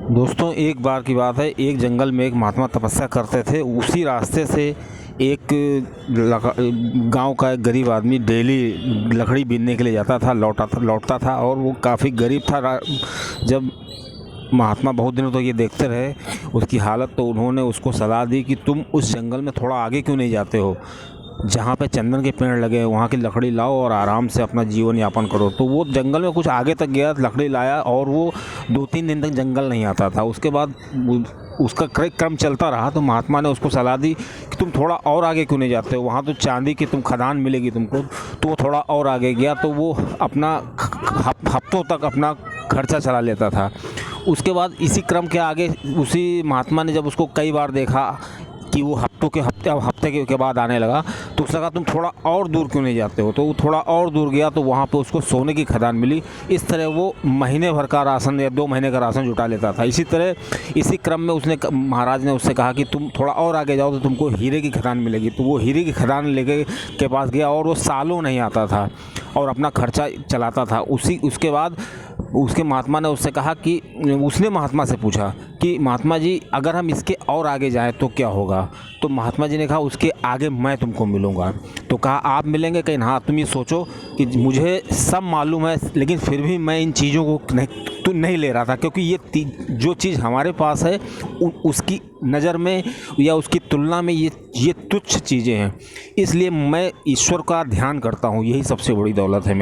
दोस्तों, एक बार की बात है, एक जंगल में एक महात्मा तपस्या करते थे। उसी रास्ते से एक गांव का एक गरीब आदमी डेली लकड़ी बीनने के लिए जाता था, लौटता था और वो काफ़ी गरीब था। जब महात्मा बहुत दिनों तक ये देखते रहे उसकी हालत, तो उन्होंने उसको सलाह दी कि तुम उस जंगल में थोड़ा आगे क्यों नहीं जाते हो, जहाँ पे चंदन के पेड़ लगे हैं, वहाँ की लकड़ी लाओ और आराम से अपना जीवन यापन करो। तो वो जंगल में कुछ आगे तक गया, लकड़ी लाया और वो 2-3 दिन तक जंगल नहीं आता था। उसके बाद उसका क्रम चलता रहा, तो महात्मा ने उसको सलाह दी कि तुम थोड़ा और आगे क्यों नहीं जाते हो, वहाँ तो चांदी की खदान मिलेगी तुमको। तो वो थोड़ा और आगे गया, तो वो अपना हफ्तों तक अपना खर्चा चला लेता था। उसके बाद इसी क्रम के आगे उसी महात्मा ने जब उसको कई बार देखा कि वो हफ्ते के बाद आने लगा, तो उसने कहा तुम थोड़ा और दूर क्यों नहीं जाते हो। तो वो थोड़ा और दूर गया, तो वहाँ पे उसको सोने की खदान मिली। इस तरह वो महीने भर का राशन या 2 महीने का राशन जुटा लेता था। इसी क्रम में महाराज ने उससे कहा कि तुम थोड़ा और आगे जाओ तो तुमको हीरे की खदान मिलेगी। तो वो हीरे की खदान लेके के पास गया और वो सालों नहीं आता था और अपना खर्चा चलाता था। उसके बाद उसके महात्मा ने उससे कहा कि उसने महात्मा से पूछा कि महात्मा जी, अगर हम इसके और आगे जाएं तो क्या होगा। तो महात्मा जी ने कहा उसके आगे मैं तुमको मिलूँगा। तो कहा आप मिलेंगे, कहीं हाँ, तुम ये सोचो कि मुझे सब मालूम है, लेकिन फिर भी मैं इन चीज़ों को नहीं ले रहा था, क्योंकि ये जो चीज़ हमारे पास है उसकी नज़र में या उसकी तुलना में ये तुच्छ चीज़ें हैं। इसलिए मैं ईश्वर का ध्यान करता हूँ, यही सबसे बड़ी दौलत है।